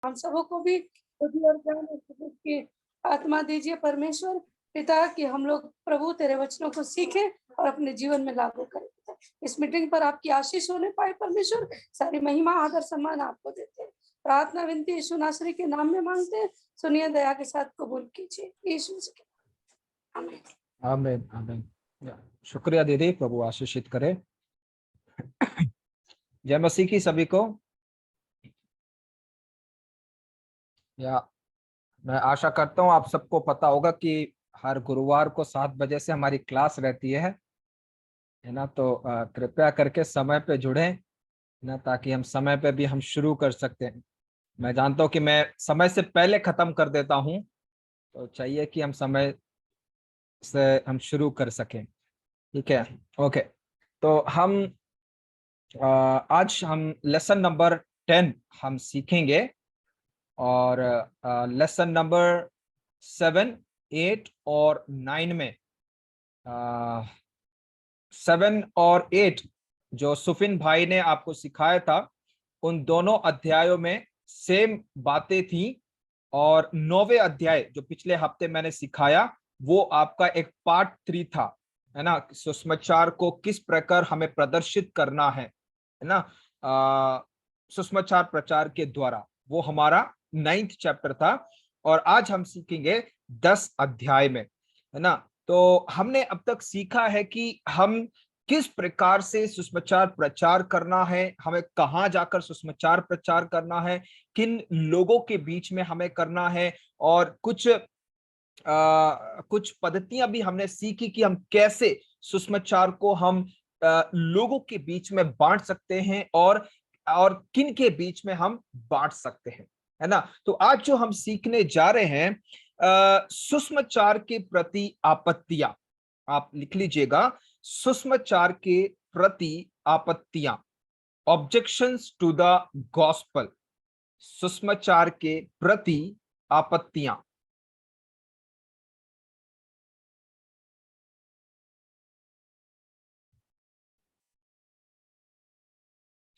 हम सबों को भी बुद्धि और ज्ञान और सबूत की आत्मा दीजिए परमेश्वर पिता कि हम लोग प्रभु तेरे वचनों को सीखें और अपने जीवन में लागू करें। इस मीटिंग पर आपकी आशीष होने पाए परमेश्वर, सारी महिमा आदर सम्मान आपको देते हैं। प्रार्थना विनती यीशु नासरी के नाम में मांगते हैं, सुनिए दया के साथ कबूल कीजिए यीशु मसीह के नाम में। आमीन। आमीन आमीन। शुक्रिया दीदी, प्रभु आशीषित करे। जय मसीह की सभी को। मैं आशा करता हूँ आप सबको पता होगा कि हर गुरुवार को 7 बजे से हमारी क्लास रहती है ना। तो कृपया करके समय पे जुड़े ना, ताकि हम समय पे भी हम शुरू कर सकते हैं। मैं जानता हूँ कि मैं समय से पहले खत्म कर देता हूँ, तो चाहिए कि हम समय से हम शुरू कर सकें। ठीक है, ओके। तो हम आज हम लेसन नंबर 10 हम सीखेंगे, और लेसन नंबर 7, 8 और 9 में 7 और 8 जो सुफिन भाई ने आपको सिखाया था, उन दोनों अध्यायों में सेम बातें थी। और 9वें अध्याय जो पिछले हफ्ते मैंने सिखाया, वो आपका एक पार्ट 3 था, है ना। सुसमाचार को किस प्रकार हमें प्रदर्शित करना है ना, सुसमाचार प्रचार के द्वारा, वो हमारा 9th चैप्टर था। और आज हम सीखेंगे 10 अध्याय में, है ना। तो हमने अब तक सीखा है कि हम किस प्रकार से सुसमाचार प्रचार करना है, हमें कहाँ जाकर सुसमाचार प्रचार करना है, किन लोगों के बीच में हमें करना है, और कुछ पद्धतियां भी हमने सीखी कि हम कैसे सुसमाचार को हम लोगों के बीच में बांट सकते हैं, और किन के बीच में हम बांट सकते हैं, है ना। तो आज जो हम सीखने जा रहे हैं, सुसमाचार के प्रति आपत्तियां, आप लिख लीजिएगा, सुसमाचार के प्रति आपत्तियां, ऑब्जेक्शंस टू द गॉस्पल, सुसमाचार के प्रति आपत्तियां।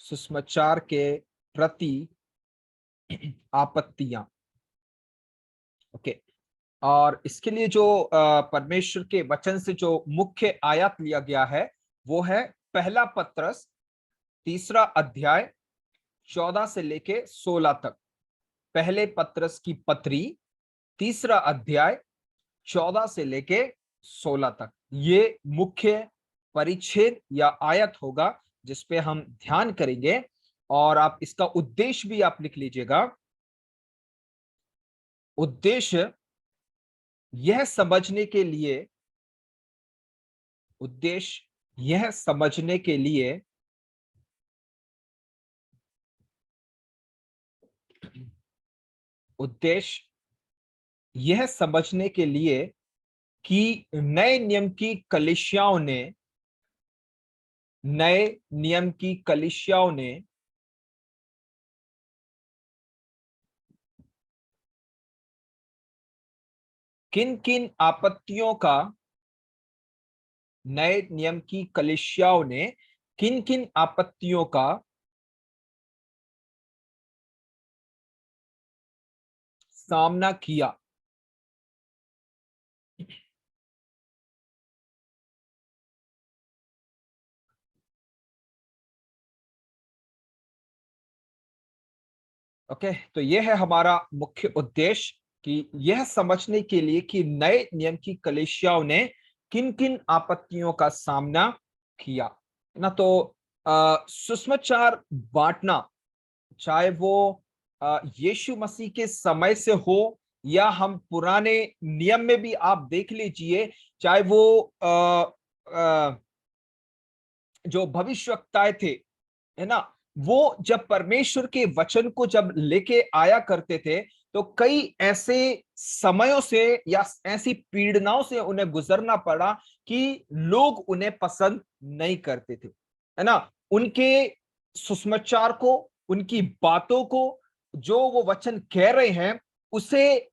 सुसमाचार के प्रति आपत्तियां, ओके। और इसके लिए जो परमेश्वर के वचन से जो मुख्य आयत लिया गया है, वो है पहला पत्रस 3 अध्याय 14 से लेके 16 तक। पहले पत्रस की पत्री 3 अध्याय 14 से लेके 16 तक, ये मुख्य परिच्छेद या आयत होगा जिसपे हम ध्यान करेंगे। और आप इसका उद्देश्य भी आप लिख लीजिएगा। उद्देश्य यह समझने के लिए, उद्देश्य यह समझने के लिए उद्देश्य यह समझने के लिए कि नए नियम की कलीसियाओं ने, नए नियम की कलीसियाओं ने किन किन आपत्तियों का, नए नियम की कलीसियाओं ने किन किन आपत्तियों का सामना किया। ओके, तो यह है हमारा मुख्य उद्देश्य कि यह समझने के लिए कि नए नियम की कलीसियाओं ने किन किन आपत्तियों का सामना किया ना। तो सुसमाचार बांटना, चाहे वो यीशु मसीह के समय से हो या हम पुराने नियम में भी आप देख लीजिए, चाहे वो जो भविष्यवक्ताएं थे, है ना, वो जब परमेश्वर के वचन को जब लेके आया करते थे, तो कई ऐसे समयों से या ऐसी पीड़नाओं से उन्हें गुजरना पड़ा कि लोग उन्हें पसंद नहीं करते थे, है ना। उनके सुसमाचार को, उनकी बातों को, जो वो वचन कह रहे हैं, उसे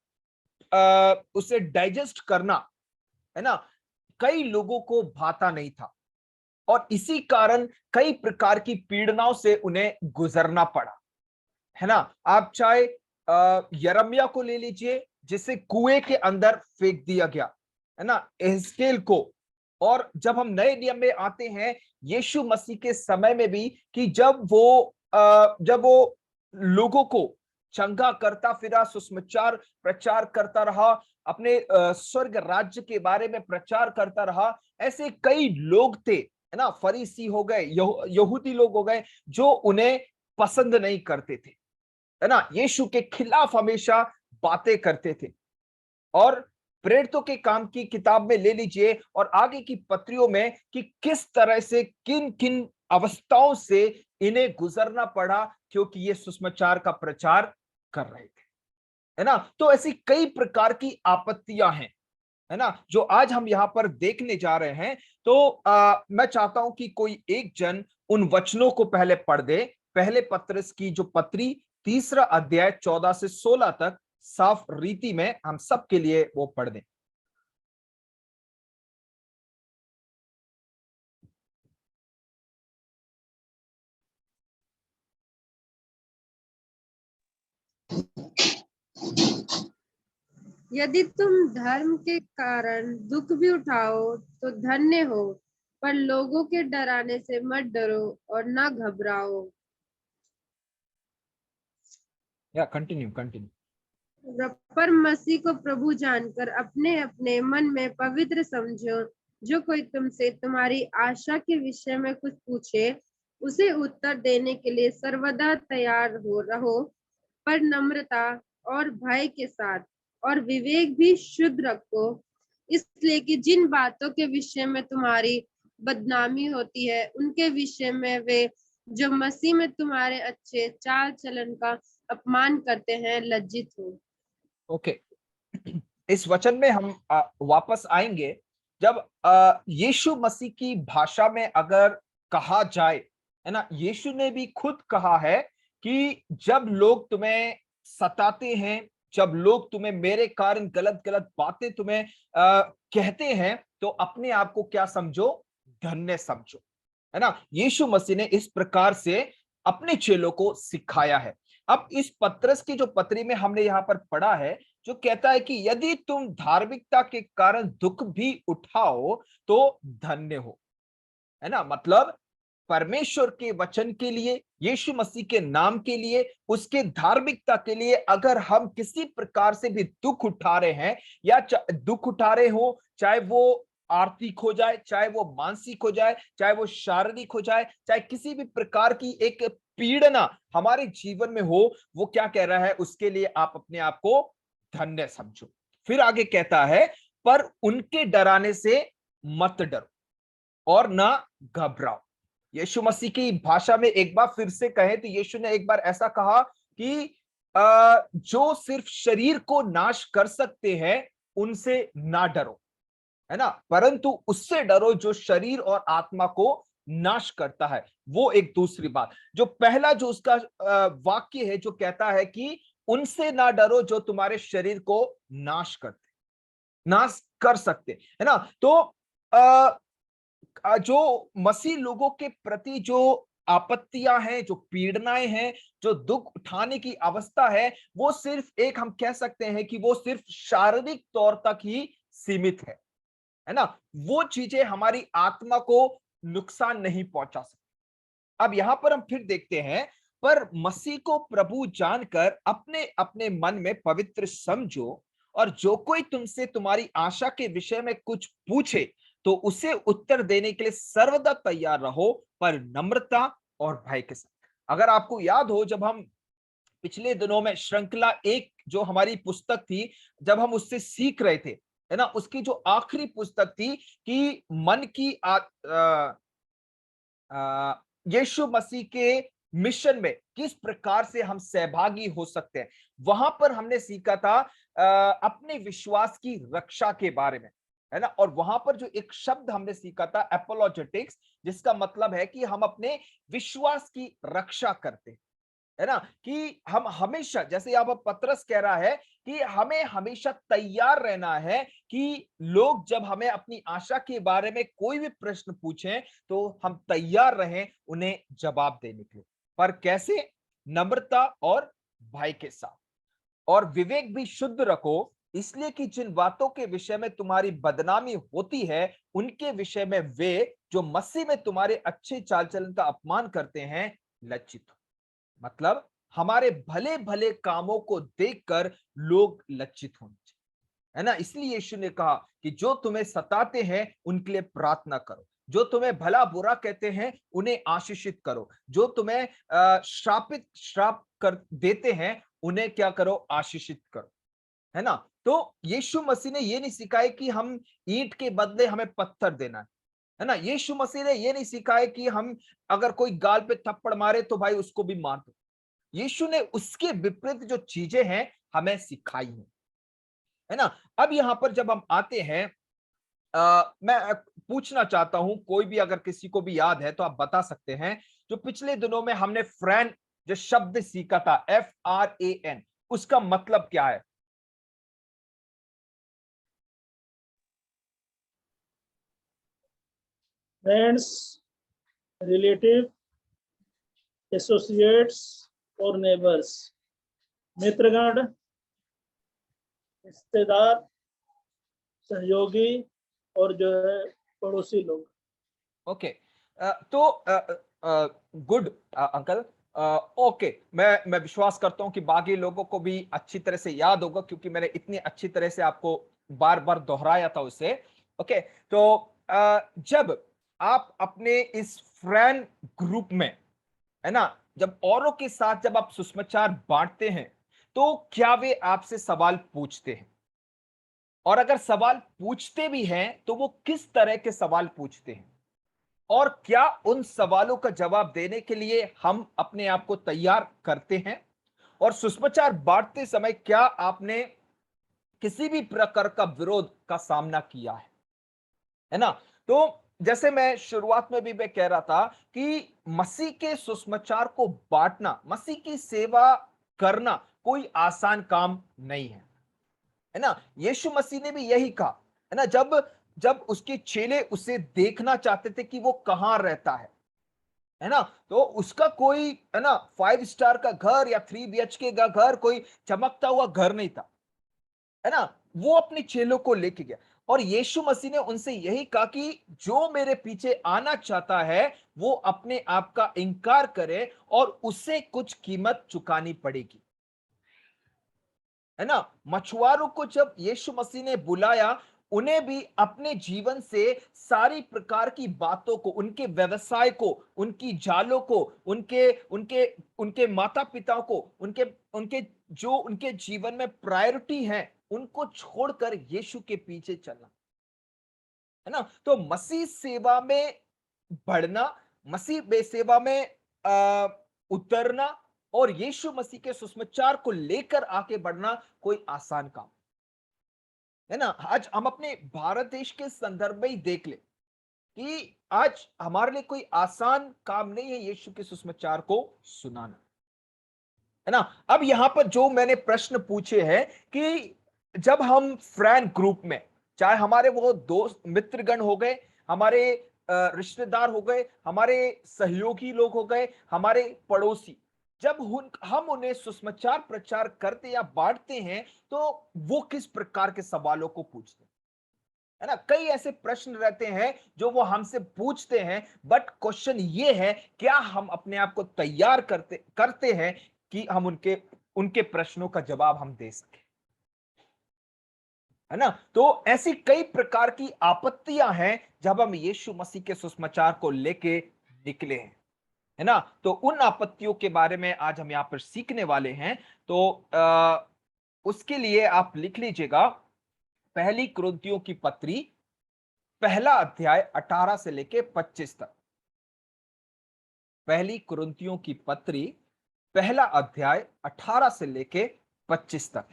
डाइजेस्ट करना, है ना, कई लोगों को भाता नहीं था। और इसी कारण कई प्रकार की पीड़नाओं से उन्हें गुजरना पड़ा, है ना। आप चाहे यिर्मयाह को ले लीजिए, जिसे कुएं के अंदर फेंक दिया गया, है ना, एहजकेल को। और जब हम नए नियम में आते हैं यीशु मसीह के समय में भी, कि जब वो लोगों को चंगा करता फिरा, सुसमाचार प्रचार करता रहा, अपने स्वर्ग राज्य के बारे में प्रचार करता रहा। ऐसे कई लोग थे, है ना, फरीसी हो गए, यहूदी लोग हो गए, जो उन्हें पसंद नहीं करते थे, है ना, यीशु के खिलाफ हमेशा बातें करते थे। और प्रेरितों के काम की किताब में ले लीजिए और आगे की पत्रियों में, कि किस तरह से किन किन अवस्थाओं से इन्हें गुजरना पड़ा, क्योंकि ये सुसमाचार का प्रचार कर रहे थे, है ना। तो ऐसी कई प्रकार की आपत्तियां हैं, है ना, जो आज हम यहाँ पर देखने जा रहे हैं। तो मैं चाहता हूं कि कोई एक जन उन वचनों को पहले पढ़ दे, पहले पत्रस की जो पत्री 3 अध्याय 14 से 16 तक, साफ रीति में हम सब के लिए वो पढ़ दें। यदि तुम धर्म के कारण दुख भी उठाओ तो धन्य हो, पर लोगों के डराने से मत डरो और न घबराओ। या कंटिन्यू। पर मसीह को प्रभु जानकर अपने अपने मन में पवित्र समझो। जो कोई तुमसे तुम्हारी आशा के विषय में कुछ पूछे, उसे उत्तर देने के लिए सर्वदा तैयार हो रहो, पर नम्रता और भय के साथ, और विवेक भी शुद्ध रखो, इसलिए कि जिन बातों के विषय में तुम्हारी बदनामी होती है, उनके विषय में वे जो मसीह में तुम्हारे अच्छे चाल चलन का अपमान करते हैं लज्जित हो। ओके, इस वचन में हम वापस आएंगे। जब यीशु मसीह की भाषा में अगर कहा जाए, है ना, यीशु ने भी खुद कहा है कि जब लोग तुम्हें सताते हैं, जब लोग तुम्हें मेरे कारण गलत गलत बातें तुम्हें कहते हैं, तो अपने आप को क्या समझो, धन्य समझो, है ना। यीशु मसीह ने इस प्रकार से अपने चेलों को सिखाया है। अब इस पत्रस की जो पत्री में हमने यहाँ पर पढ़ा है, जो कहता है कि यदि तुम धार्मिकता के कारण दुख भी उठाओ तो धन्य हो, है ना। मतलब परमेश्वर के वचन के लिए, यीशु मसीह के नाम के लिए, उसके धार्मिकता के लिए अगर हम किसी प्रकार से भी दुख उठा रहे हैं, या दुख उठा रहे हो, चाहे वो आर्थिक हो जाए, चाहे वो मानसिक हो जाए, चाहे वो शारीरिक हो जाए, चाहे किसी भी प्रकार की एक पीड़ना हमारे जीवन में हो, वो क्या कह रहा है, उसके लिए आप अपने आप को धन्य समझो। फिर आगे कहता है, पर उनके डराने से मत डरो और ना घबराओ। यीशु मसीह की भाषा में एक बार फिर से कहें तो यीशु ने एक बार ऐसा कहा कि जो सिर्फ शरीर को नाश कर सकते हैं, उनसे ना डरो, है ना, परंतु उससे डरो जो शरीर और आत्मा को नाश करता है। वो एक दूसरी बात, जो पहला जो उसका वाक्य है, जो कहता है कि उनसे ना डरो जो तुम्हारे शरीर को नाश कर सकते, है ना। तो जो मसीह लोगों के प्रति जो आपत्तियां हैं, जो पीड़नाएं हैं, जो दुख उठाने की अवस्था है, वो सिर्फ एक, हम कह सकते हैं कि वो सिर्फ शारीरिक तौर तक ही सीमित है ना। वो चीजें हमारी आत्मा को नुकसान नहीं पहुंचा सकती। अब यहां पर हम फिर देखते हैं, पर मसीह को प्रभु जानकर अपने अपने मन में पवित्र समझो, और जो कोई तुमसे तुम्हारी आशा के विषय में कुछ पूछे, तो उसे उत्तर देने के लिए सर्वदा तैयार रहो, पर नम्रता और भय के साथ। अगर आपको याद हो, जब हम पिछले दिनों में श्रृंखला 1 जो हमारी पुस्तक थी, जब हम उससे सीख रहे थे, है ना, उसकी जो आखिरी पुस्तक थी कि मन की यीशु मसीह के मिशन में किस प्रकार से हम सहभागी हो सकते हैं, वहां पर हमने सीखा था अपने विश्वास की रक्षा के बारे में, है ना। और वहां पर जो एक शब्द हमने सीखा था, एपोलोजेटिक्स, जिसका मतलब है कि हम अपने विश्वास की रक्षा करते हैं, है ना। कि हम हमेशा, जैसे यहाँ पर पतरस कह रहा है कि हमें हमेशा तैयार रहना है, कि लोग जब हमें अपनी आशा के बारे में कोई भी प्रश्न पूछें, तो हम तैयार रहें उन्हें जवाब देने के लिए। पर कैसे? नम्रता और भय के साथ। और विवेक भी शुद्ध रखो, इसलिए कि जिन बातों के विषय में तुम्हारी बदनामी होती है उनके विषय में वे जो मसीह में तुम्हारे अच्छे चाल चलन का अपमान करते हैं लज्जित हो। मतलब हमारे भले भले कामों को देखकर लोग लज्जित होने चाहिए, है ना। इसलिए यीशु ने कहा कि जो तुम्हें सताते हैं उनके लिए प्रार्थना करो, जो तुम्हें भला बुरा कहते हैं उन्हें आशीषित करो, जो तुम्हें श्राप कर देते हैं उन्हें क्या करो, आशीषित करो, है ना। तो यीशु मसीह ने ये नहीं सिखाया कि हम ईंट के बदले हमें पत्थर देना है ना। यीशु मसीह ने ये नहीं सिखाया कि हम अगर कोई गाल पे थप्पड़ मारे तो भाई उसको भी मार दो। यीशु ने उसके विपरीत जो चीजें हैं हमें सिखाई है ना। अब यहां पर जब हम आते हैं, मैं पूछना चाहता हूं, कोई भी अगर किसी को भी याद है तो आप बता सकते हैं, जो पिछले दिनों में हमने फ्रेंड जो शब्द सीखा था, FRAN, उसका मतलब क्या है? फ्रेंड्स, रिलेटिव, एसोसिएट्स और नेबर्स, मित्रगण, रिश्तेदार, सहयोगी और जो है पड़ोसी लोग। ओके, तो गुड अंकल। ओके, मैं विश्वास करता हूं कि बाकी लोगों को भी अच्छी तरह से याद होगा, क्योंकि मैंने इतनी अच्छी तरह से आपको बार बार दोहराया था उसे। ओके, तो जब आप अपने इस फ्रेंड ग्रुप में, है ना, जब औरों के साथ जब आप सुसमाचार बांटते हैं तो क्या वे आपसे सवाल पूछते हैं? और अगर सवाल पूछते भी हैं तो वो किस तरह के सवाल पूछते हैं? और क्या उन सवालों का जवाब देने के लिए हम अपने आप को तैयार करते हैं? और सुसमाचार बांटते समय क्या आपने किसी भी प्रकार का विरोध का सामना किया है ना। तो जैसे मैं शुरुआत में भी मैं कह रहा था कि मसीह के सुसमाचार को बांटना, मसीह की सेवा करना कोई आसान काम नहीं है ना। यीशु मसीह ने भी यही कहा, है ना, जब जब उसके चेले उसे देखना चाहते थे कि वो कहां रहता है ना, तो उसका कोई, है ना, 5 स्टार का घर या 3 BHK का घर, कोई चमकता हुआ घर नहीं था, है ना। वो अपने चेलों को लेके गया और यीशु मसीह ने उनसे यही कहा कि जो मेरे पीछे आना चाहता है वो अपने आप का इनकार करे और उसे कुछ कीमत चुकानी पड़ेगी, है ना। मछुआरों को जब यीशु मसीह ने बुलाया, उन्हें भी अपने जीवन से सारी प्रकार की बातों को, उनके व्यवसाय को, उनकी जालों को, उनके उनके उनके माता पिता को, उनके उनके जो उनके जीवन में प्रायोरिटी है, उनको छोड़कर यीशु के पीछे चलना, है ना। तो मसीह सेवा में बढ़ना, मसीह में सेवा में उतरना और यीशु मसीह के सुसमाचार को लेकर आगे बढ़ना कोई आसान काम है ना। आज हम अपने भारत देश के संदर्भ में ही देख ले कि आज हमारे लिए कोई आसान काम नहीं है यीशु के सुसमाचार को सुनाना, है ना। अब यहां पर जो मैंने प्रश्न पूछे हैं कि जब हम फ्रेंड ग्रुप में, चाहे हमारे वो दोस्त मित्रगण हो गए, हमारे रिश्तेदार हो गए, हमारे सहयोगी लोग हो गए, हमारे पड़ोसी, जब हम उन्हें सुसमाचार प्रचार करते या बांटते हैं तो वो किस प्रकार के सवालों को पूछते हैं, है ना। कई ऐसे प्रश्न रहते हैं जो वो हमसे पूछते हैं, बट क्वेश्चन ये है, क्या हम अपने आप को तैयार करते करते हैं कि हम उनके उनके प्रश्नों का जवाब हम दे सके, है ना। तो ऐसी कई प्रकार की आपत्तियां हैं जब हम यीशु मसीह के सुसमाचार को लेके निकले हैं, है ना। तो उन आपत्तियों के बारे में आज हम यहाँ पर सीखने वाले हैं। तो उसके लिए आप लिख लीजिएगा पहली कुरिन्थियों की पत्री, पहला अध्याय 18 से लेके 25 तक। पहली कुरिन्थियों की पत्री, पहला अध्याय 18 से लेके 25 तक।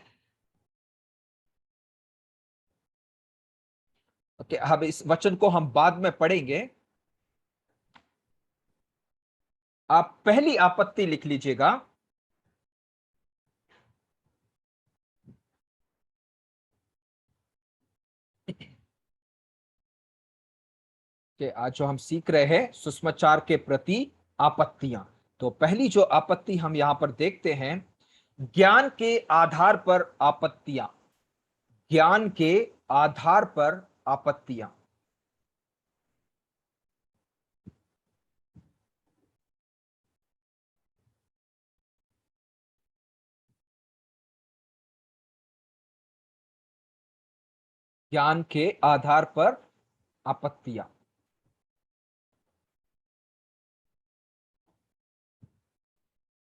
ओके, अब इस वचन को हम बाद में पढ़ेंगे। आप पहली आपत्ति लिख लीजिएगा। कि आज जो हम सीख रहे हैं सुसमाचार के प्रति आपत्तियां, तो पहली जो आपत्ति हम यहां पर देखते हैं ज्ञान के आधार पर आपत्तियां, ज्ञान के आधार पर आपत्तियां। ज्ञान के आधार पर आपत्तियां।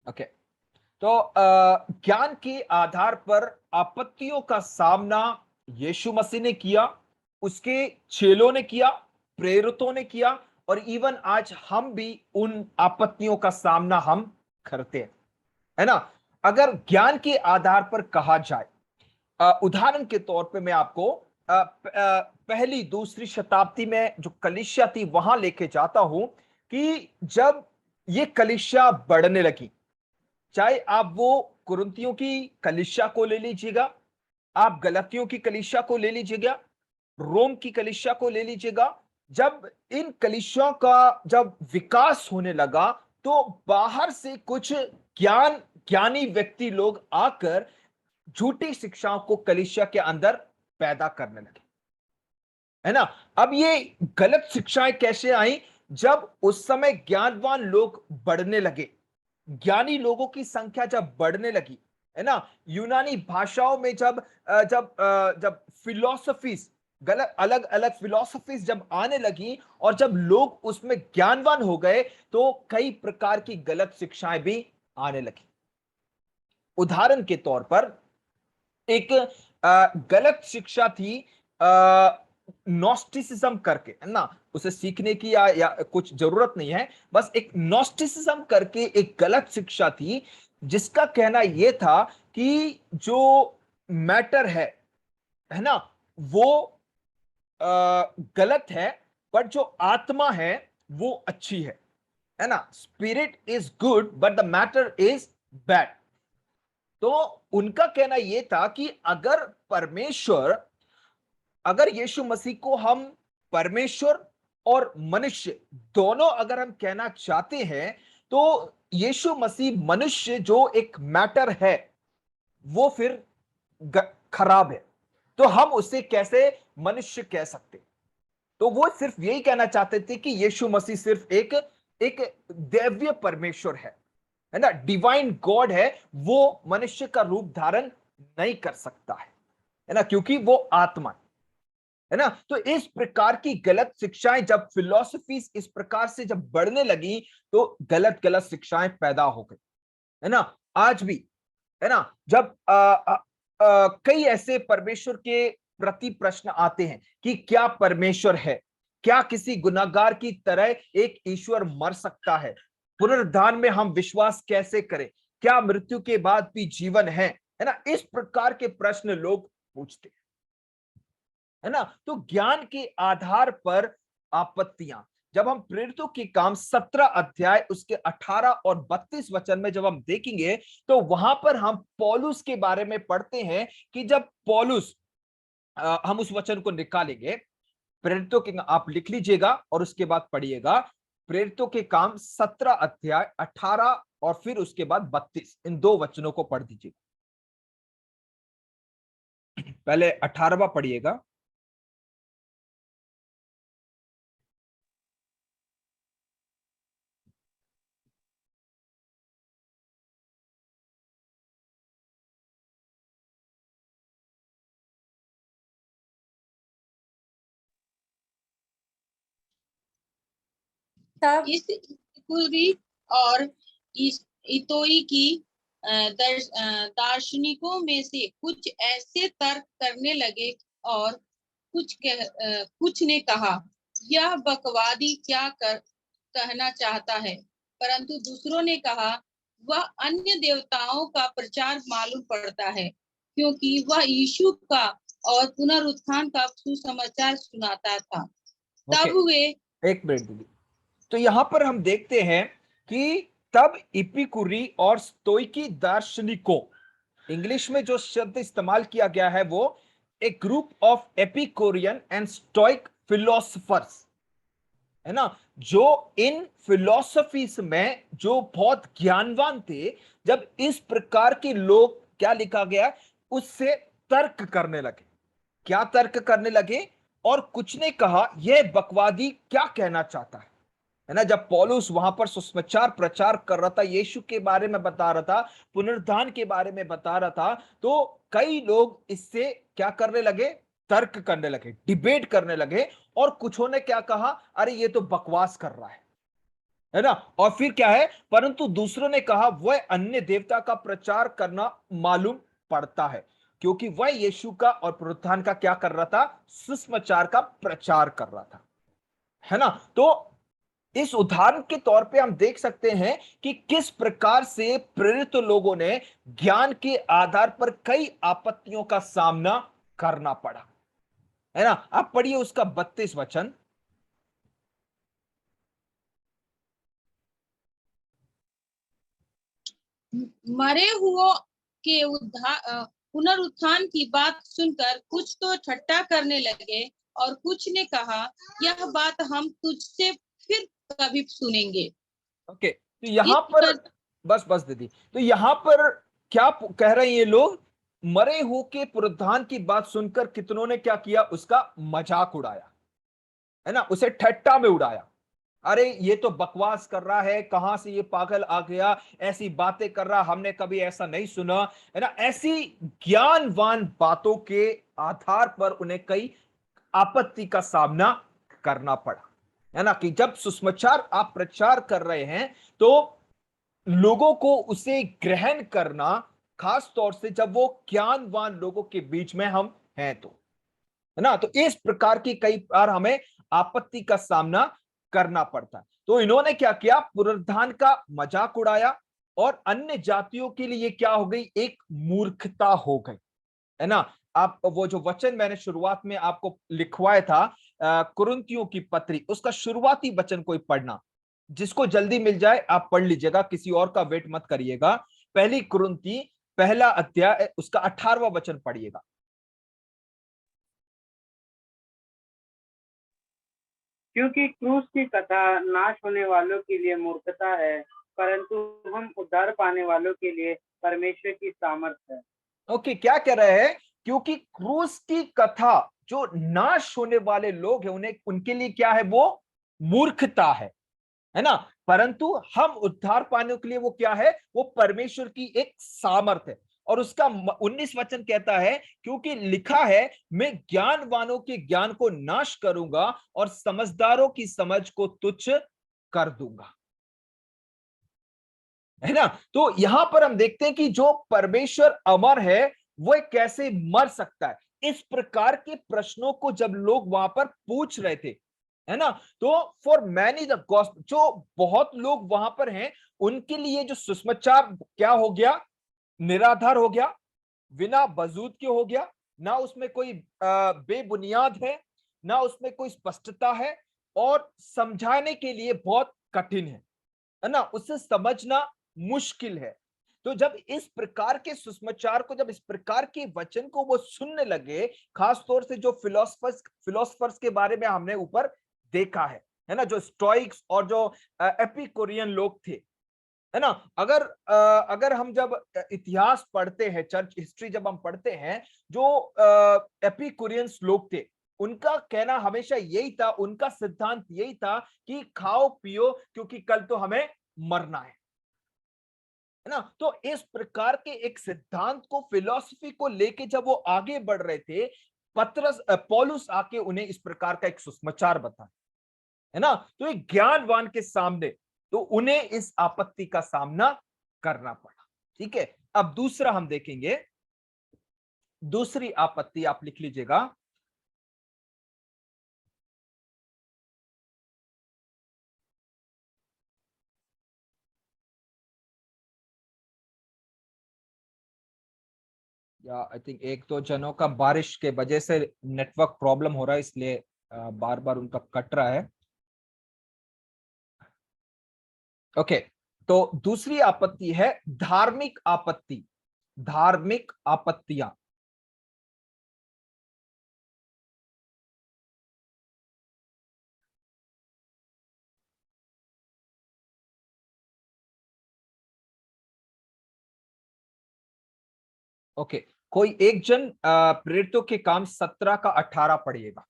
ओके, तो ज्ञान के आधार पर आपत्तियों का सामना यीशु मसीह ने किया, उसके चेलों ने किया, प्रेरितों ने किया, और इवन आज हम भी उन आपत्तियों का सामना हम करते हैं, है ना। अगर ज्ञान के आधार पर कहा जाए, उदाहरण के तौर पे मैं आपको पहली दूसरी शताब्दी में जो कलीसिया थी वहां लेके जाता हूं कि जब ये कलीसिया बढ़ने लगी, चाहे आप वो कुरिन्थियों की कलीसिया को ले लीजिएगा, आप गलातियों की कलीसिया को ले लीजिएगा, रोम की कलीसिया को ले लीजिएगा, जब इन कलीसियाओं का जब विकास होने लगा तो बाहर से कुछ ज्ञानी व्यक्ति लोग आकर झूठी शिक्षाओं को कलीसिया के अंदर पैदा करने लगे, है ना। अब ये गलत शिक्षाएं कैसे आई? जब उस समय ज्ञानवान लोग बढ़ने लगे, ज्ञानी लोगों की संख्या जब बढ़ने लगी, है ना, यूनानी भाषाओं में जब फिलोसफीज, गलत अलग अलग फिलोसफीज जब आने लगी और जब लोग उसमें ज्ञानवान हो गए तो कई प्रकार की गलत शिक्षाएं भी आने लगी। उदाहरण के तौर पर एक गलत शिक्षा थी नॉस्टिसिज्म करके, है ना। उसे सीखने की या कुछ जरूरत नहीं है, बस एक नॉस्टिसिज्म करके एक गलत शिक्षा थी जिसका कहना यह था कि जो मैटर है ना, वो गलत है, बट जो आत्मा है वो अच्छी है ना। Spirit is good but the matter is bad. तो उनका कहना यह था कि अगर यीशु मसीह को हम परमेश्वर और मनुष्य दोनों अगर हम कहना चाहते हैं तो यीशु मसीह मनुष्य जो एक मैटर है वो फिर खराब है, तो हम उसे कैसे मनुष्य कह सकते? तो वो सिर्फ यही कहना चाहते थे कि यीशु मसीह सिर्फ एक दैवीय परमेश्वर है ना, डिवाइन गॉड है, वो मनुष्य का रूप धारण नहीं कर सकता है ना, क्योंकि वो आत्मा है ना। तो इस प्रकार की गलत शिक्षाएं जब फिलॉसफीज इस प्रकार से जब बढ़ने लगी तो गलत गलत शिक्षाएं पैदा हो गई, है ना। आज भी, है ना, जब कई ऐसे परमेश्वर के प्रति प्रश्न आते हैं कि क्या परमेश्वर है, क्या किसी गुनाहगार की तरह एक ईश्वर मर सकता है, पुनरुद्धान में हम विश्वास कैसे करें, क्या मृत्यु के बाद भी जीवन है ना, इस प्रकार के प्रश्न लोग पूछते हैं, है ना। तो ज्ञान के आधार पर आपत्तियां, जब हम प्रेरितों के काम 17 अध्याय उसके 18 और 32 वचन में जब हम देखेंगे तो वहां पर हम पौलुस के बारे में पढ़ते हैं कि जब पौलुस, हम उस वचन को निकालेंगे, प्रेरितों के, आप लिख लीजिएगा और उसके बाद पढ़िएगा, प्रेरितों के काम 17 अध्याय 18 और फिर उसके बाद 32, इन दो वचनों को पढ़ दीजिएगा। पहले 18वां पढ़िएगा। इस इकुरी और इतोई की दार्शनिकों में से कुछ ऐसे तर्क करने लगे और कुछ ने कहा यह बकवादी क्या कहना चाहता है, परंतु दूसरों ने कहा वह अन्य देवताओं का प्रचार मालूम पड़ता है, क्योंकि वह यीशु का और पुनरुत्थान का सुसमाचार सुनाता था। तब वे एक मिनट दीदी, तो यहां पर हम देखते हैं कि तब इपिकुरी और स्तोइकी दार्शनिकों, इंग्लिश में जो शब्द इस्तेमाल किया गया है वो a group of Epicurean and Stoic philosophers, है ना, जो इन फिलोसफीज में जो बहुत ज्ञानवान थे, जब इस प्रकार के लोग, क्या लिखा गया, उससे तर्क करने लगे। क्या तर्क करने लगे? और कुछ ने कहा यह बकवादी क्या कहना चाहता है ना। जब पौलुस वहां पर सुसमाचार प्रचार कर रहा था, यीशु के बारे में बता रहा था, पुनरुत्थान के बारे में बता रहा था, तो कई लोग इससे क्या करने लगे? तर्क करने लगे, डिबेट करने लगे। और कुछों ने क्या कहा? अरे ये तो बकवास कर रहा है ना। और फिर क्या है, परंतु दूसरों ने कहा वह अन्य देवता का प्रचार करना मालूम पड़ता है, क्योंकि वह यीशु का और पुनरुत्थान का क्या कर रहा था? सुसमाचार का प्रचार कर रहा था, है ना। तो इस उदाहरण के तौर पे हम देख सकते हैं कि किस प्रकार से प्रेरित लोगों ने ज्ञान के आधार पर कई आपत्तियों का सामना करना पड़ा, है ना। आप पढ़िए उसका 32 वचन। मरे हुओं के पुनरुत्थान की बात सुनकर कुछ तो ठट्ठा करने लगे और कुछ ने कहा यह बात हम तुझसे फिर कभी सुनेंगे। ओके, तो इस यहां पर पर बस दीदी, तो यहां पर क्या कह रहे हैं ये लोग? मरे हुए के पुनरुत्थान की बात सुनकर कितनों ने क्या किया? उसका मजाक उड़ाया, है ना, उसे ठट्टा में उड़ाया। अरे ये तो बकवास कर रहा है, कहां से ये पागल आ गया, ऐसी बातें कर रहा, हमने कभी ऐसा नहीं सुना, है ना। ऐसी ज्ञानवान बातों के आधार पर उन्हें कई आपत्ति का सामना करना पड़ा, है ना। कि जब सुसमाचार आप प्रचार कर रहे हैं, तो लोगों को उसे ग्रहण करना, खास तौर से जब वो ज्ञानवान लोगों के बीच में हम हैं, तो, है ना। तो इस प्रकार की कई बार हमें आपत्ति का सामना करना पड़ता है। तो इन्होंने क्या किया? पुनरुत्थान का मजाक उड़ाया, और अन्य जातियों के लिए क्या हो गई? एक मूर्खता हो गई, है ना। आप वो जो वचन मैंने शुरुआत में आपको लिखवाया था, कुरिन्थियों की पत्री, उसका शुरुआती वचन कोई पढ़ना, जिसको जल्दी मिल जाए आप पढ़ लीजिएगा, किसी और का वेट मत करिएगा। पहली कुरिन्थी पहला अध्याय उसका 18वां वचन पढ़िएगा। क्योंकि क्रूस की कथा नाश होने वालों के लिए मूर्खता है, परंतु हम उद्धार पाने वालों के लिए परमेश्वर की सामर्थ्य है। ओके, क्या कह रहे हैं? क्योंकि क्रूस की कथा, जो नाश होने वाले लोग हैं, उन्हें, उनके लिए क्या है? वो मूर्खता है ना। परंतु हम उद्धार पाने के लिए वो क्या है? वो परमेश्वर की एक सामर्थ है। और उसका 19 वचन कहता है, क्योंकि लिखा है मैं ज्ञानवानों के ज्ञान को नाश करूंगा और समझदारों की समझ को तुच्छ कर दूंगा, है ना। तो यहां पर हम देखते हैं कि जो परमेश्वर अमर है, वह कैसे मर सकता है? इस प्रकार के प्रश्नों को जब लोग वहां पर पूछ रहे थे, है ना, तो फॉर मैनी द गॉस्पेल, जो बहुत लोग वहां पर हैं, उनके लिए जो सुसमाचार क्या हो गया? निराधार हो गया, बिना वजूद के हो गया, ना उसमें कोई बेबुनियाद ना उसमें कोई स्पष्टता है, और समझाने के लिए बहुत कठिन है ना, उसे समझना मुश्किल है। तो जब इस प्रकार के सुसमाचार को, जब इस प्रकार के वचन को वो सुनने लगे, खास तौर से जो फिलोसफर्स के बारे में हमने ऊपर देखा है ना, जो स्टोइक्स और जो एपिकुरियन लोग थे, है ना। अगर हम जब इतिहास पढ़ते हैं, चर्च हिस्ट्री जब हम पढ़ते हैं, जो एपिकुरियंस लोग थे, उनका कहना हमेशा यही था, उनका सिद्धांत यही था कि खाओ पियो, क्योंकि कल तो हमें मरना है ना। तो इस प्रकार के एक सिद्धांत को, फिलॉसफी को लेके जब वो आगे बढ़ रहे थे, पौलुस आके उन्हें इस प्रकार का एक सुसमाचार बता, है ना। तो एक ज्ञानवान के सामने, तो उन्हें इस आपत्ति का सामना करना पड़ा। ठीक है, अब दूसरा हम देखेंगे, दूसरी आपत्ति आप लिख लीजिएगा। या आई थिंक एक दो जनों का बारिश के वजह से नेटवर्क प्रॉब्लम हो रहा है, इसलिए बार बार उनका कट रहा है। ओके, तो दूसरी आपत्ति है धार्मिक आपत्ति, धार्मिक आपत्तियां। ओके, कोई एक जन प्रेरितों के काम 17 का 18 पढ़िएगा,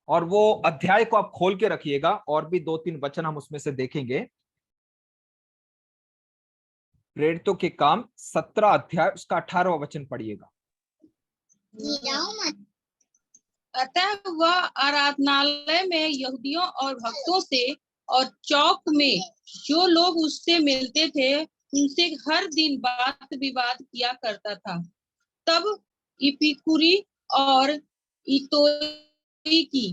और वो अध्याय को आप खोल के रखिएगा, और भी 2-3 वचन हम उसमें से देखेंगे। प्रेरितों के काम 17 अध्याय उसका 18वां वचन पढ़िएगा। अतः वह आराधनालय में यहूदियों और भक्तों से और चौक में जो लोग उससे मिलते थे उनसे हर दिन बात विवाद किया करता था। तब इपिकुरी और इतोई की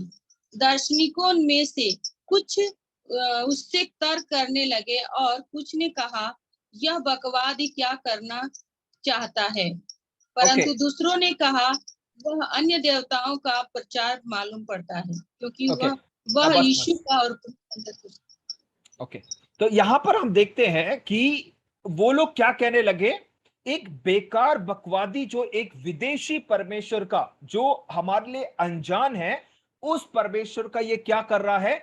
दार्शनिकों में से कुछ उससे तर्क करने लगे, और कुछ ने कहा यह बकवादी क्या करना चाहता है। परंतु दूसरों ने कहा वह अन्य देवताओं का प्रचार मालूम पड़ता है, क्योंकि वह यीशु का और ओके, तो यहां पर हम देखते हैं कि वो लोग क्या कहने लगे, एक बेकार बकवादी, जो एक विदेशी परमेश्वर का, जो हमारे लिए अनजान है, उस परमेश्वर का ये क्या कर रहा है,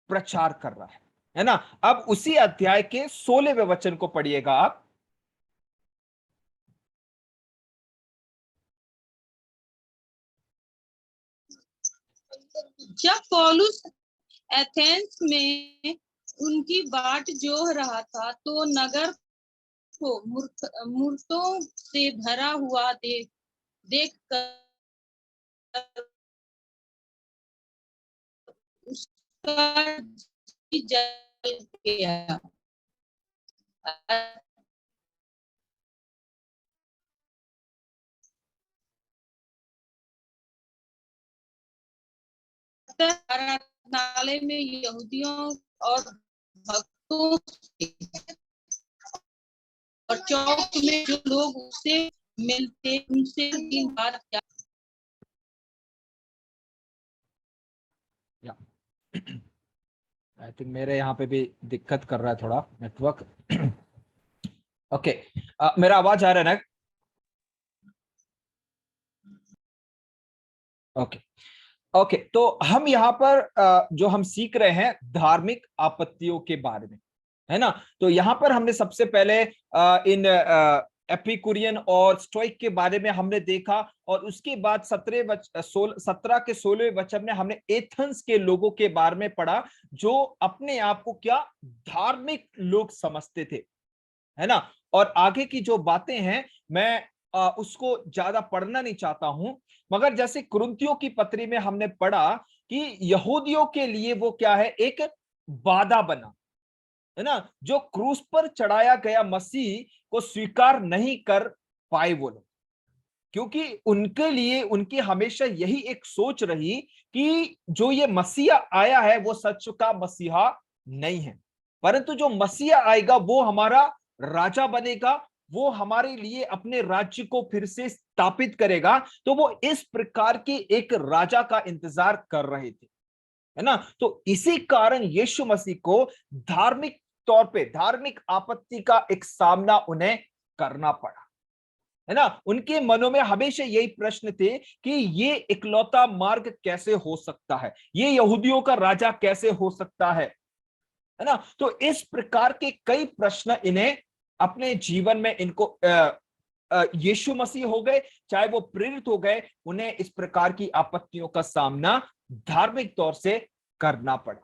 प्रचार कर रहा है ना। अब उसी अध्याय के 16वें वचन को पढ़िएगा आप। जब पौलुस एथेंस में उनकी बाट जोह रहा था, तो नगर को मूर्तों से भरा हुआ देख कर उसका जी जल गया। आराधनालय में यहूदियों और भक्तों से और चौक में जो लोग उससे मिलते उनसे दिन बात क्या। आई थिंक मेरे यहाँ पे भी दिक्कत कर रहा है थोड़ा नेटवर्क। ओके, मेरा आवाज आ रहा है ना? ओके ओके, तो हम यहाँ पर जो हम सीख रहे हैं धार्मिक आपत्तियों के बारे में, है ना। तो यहाँ पर हमने सबसे पहले इन एपिकुरियन और स्टोइक के बारे में हमने देखा, और उसके बाद 17 के 16वें वचन में हमने एथेंस के लोगों के बारे में पढ़ा, जो अपने आप को क्या धार्मिक लोग समझते थे, है ना। और आगे की जो बातें हैं मैं उसको ज्यादा पढ़ना नहीं चाहता हूं, मगर जैसे कुरिन्थियों की पत्री में हमने पढ़ा कि यहूदियों के लिए वो क्या है, एक बाधा बना, है ना। जो क्रूस पर चढ़ाया गया मसीह को स्वीकार नहीं कर पाए वो लोग, क्योंकि उनके लिए उनकी हमेशा यही एक सोच रही कि जो ये मसीहा आया है वो सच का मसीहा नहीं है, परंतु जो मसीहा आएगा वो हमारा राजा बनेगा, वो हमारे लिए अपने राज्य को फिर से स्थापित करेगा। तो वो इस प्रकार के एक राजा का इंतजार कर रहे थे, है ना। तो इसी कारण यीशु मसीह को धार्मिक तौर पे धार्मिक आपत्ति का एक सामना उन्हें करना पड़ा, है ना। उनके मनों में हमेशा यही प्रश्न थे कि ये इकलौता मार्ग कैसे हो सकता है, ये यहूदियों का राजा कैसे हो सकता है ना। तो इस प्रकार के कई प्रश्न इन्हें अपने जीवन में इनको यीशु मसीह हो गए, चाहे वो प्रेरित हो गए, उन्हें इस प्रकार की आपत्तियों का सामना धार्मिक तौर से करना पड़ा।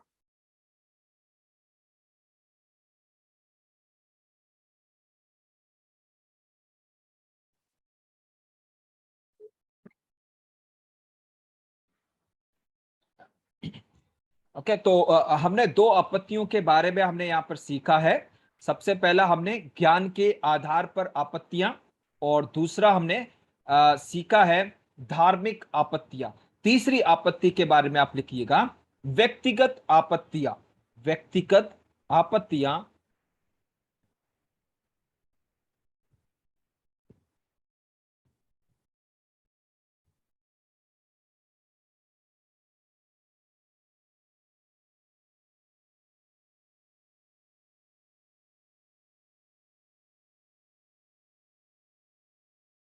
ओके, तो हमने 2 आपत्तियों के बारे में हमने यहाँ पर सीखा है। सबसे पहला हमने ज्ञान के आधार पर आपत्तियां, और दूसरा हमने सीखा है धार्मिक आपत्तियां। तीसरी आपत्ति के बारे में आप लिखिएगा व्यक्तिगत आपत्तियां। व्यक्तिगत आपत्तियां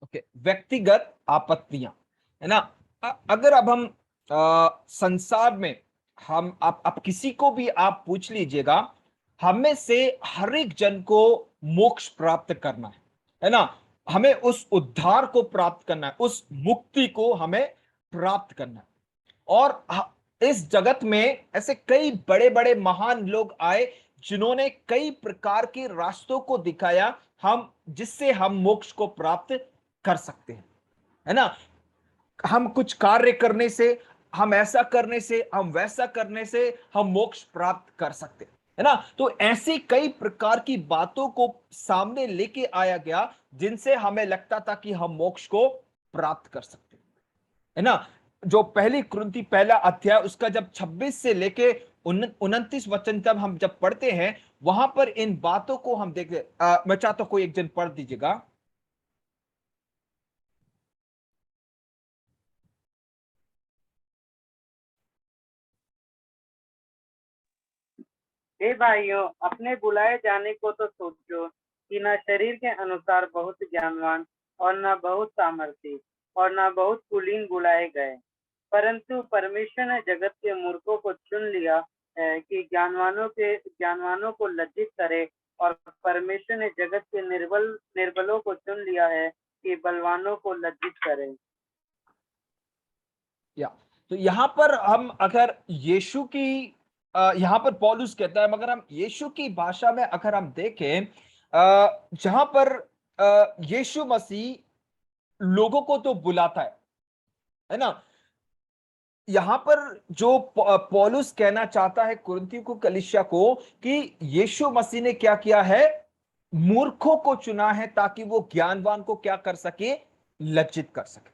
ओके, व्यक्तिगत आपत्तियां, है ना। अगर अब हम संसार में हम आप किसी को भी आप पूछ लीजिएगा, हम में से हर एक जन को मोक्ष प्राप्त करना है ना। हमें उस उद्धार को प्राप्त करना है, उस मुक्ति को हमें प्राप्त करना है। और इस जगत में ऐसे कई बड़े बड़े महान लोग आए जिन्होंने कई प्रकार के रास्तों को दिखाया, हम जिससे हम मोक्ष को प्राप्त कर सकते हैं, है ना। हम कुछ कार्य करने से, हम ऐसा करने से, हम वैसा करने से हम मोक्ष प्राप्त कर सकते हैं, है ना। तो ऐसी कई प्रकार की बातों को सामने लेके आया गया जिनसे हमें लगता था कि हम मोक्ष को प्राप्त कर सकते हैं, है ना। जो पहली कुरिन्थी पहला अध्याय उसका जब 26 से लेके 29 वचन तक हम जब पढ़ते हैं, वहां पर इन बातों को हम देखते। मैं चाहता हूं कोई एक जन पढ़ दीजिएगा। हे भाइयों, अपने बुलाए जाने को तो सोचो कि न शरीर के अनुसार बहुत ज्ञानवान और न बहुत सामर्थी और न बहुत कुलीन बुलाए गए, परंतु परमेश्वर ने जगत के मूर्खों को चुन लिया है कि ज्ञानवानों को लज्जित करे, और परमेश्वर ने जगत के निर्बलों को चुन लिया है कि बलवानों को लज्जित करे। तो यहां पर हम अगर यीशु की यहां पर पौलुस कहता है, मगर हम यीशु की भाषा में अगर हम देखें, जहां पर यीशु मसीह लोगों को तो बुलाता है ना। यहां पर जो पौलुस कहना चाहता है कुरिन्थियों को, कलीसिया को, कि यीशु मसीह ने क्या किया है, मूर्खों को चुना है ताकि वो ज्ञानवान को क्या कर सके, लज्जित कर सके,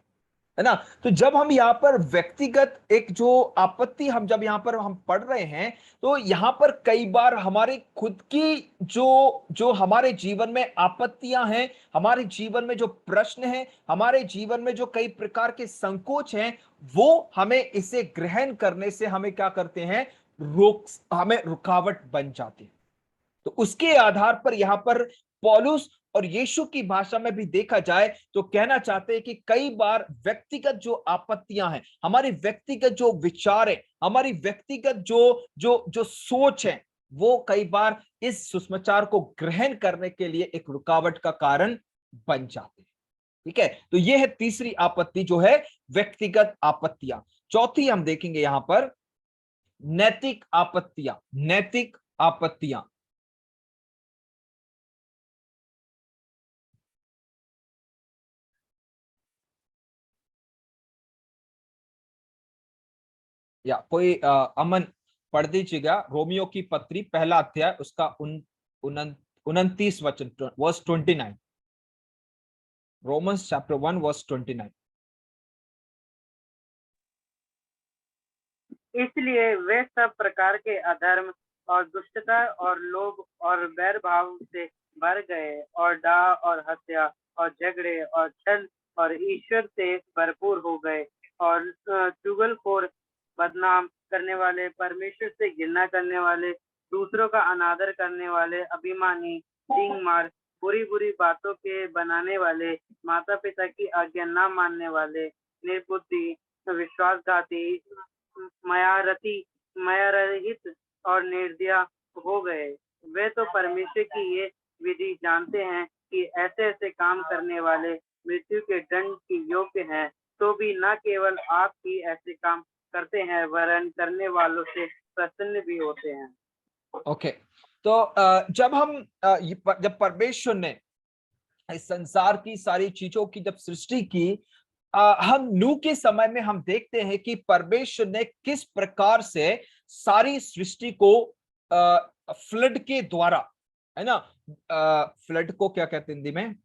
है ना। तो जब हम यहाँ पर व्यक्तिगत एक जो आपत्ति जब यहाँ पर हम पढ़ रहे हैं, तो यहाँ पर कई बार हमारे खुद की जो हमारे जीवन में आपत्तियां हैं, हमारे जीवन में जो प्रश्न हैं, हमारे जीवन में जो कई प्रकार के संकोच हैं, वो हमें इसे ग्रहण करने से हमें क्या करते हैं, हमें रुकावट बन जाती है। तो उसके आधार पर यहाँ पर पौलुस और यीशु की भाषा में भी देखा जाए तो कहना चाहते हैं कि कई बार व्यक्तिगत जो आपत्तियां हैं, हमारी व्यक्तिगत जो विचार है, हमारी व्यक्तिगत जो सोच है, वो कई बार इस सुसमाचार को ग्रहण करने के लिए एक रुकावट का कारण बन जाते हैं। ठीक है, तो यह है तीसरी आपत्ति जो है व्यक्तिगत आपत्तियां। चौथी हम देखेंगे यहां पर नैतिक आपत्तियां। नैतिक आपत्तियां, या कोई अमन पढ़ दीजिएगा रोमियो की पत्री पहला अध्याय उसका 29 वचन, वर्स 29। Romans chapter 1 verse 29। इसलिए वे सब प्रकार के अधर्म और दुष्टता और लोभ और बैर भाव से भर गए, और डाह और हत्या और झगड़े और छल और ईश्वर से भरपूर हो गए, और चुगलखोर, बदनाम करने वाले, परमेश्वर से घृणा करने वाले, दूसरों का अनादर करने वाले, अभिमानी, डींग मार, बुरी बुरी बातों के बनाने वाले, माता पिता की आज्ञा न मानने वाले, निर्बुद्धि, विश्वासघाती, मायारहित और निर्दया हो गए। वे तो परमेश्वर की ये विधि जानते हैं कि ऐसे ऐसे काम करने वाले मृत्यु के दंड के योग्य हैं, तो भी न केवल आप ही ऐसे काम करते हैं, वरन करने वालों से प्रसन्न भी होते हैं। ओके, तो जब परमेश्वर ने इस संसार की सारी चीजों की जब सृष्टि की, हम नूह के समय में हम देखते हैं कि परमेश्वर ने किस प्रकार से सारी सृष्टि को फ्लड के द्वारा, है ना, फ्लड को क्या कहते हैं हिंदी में,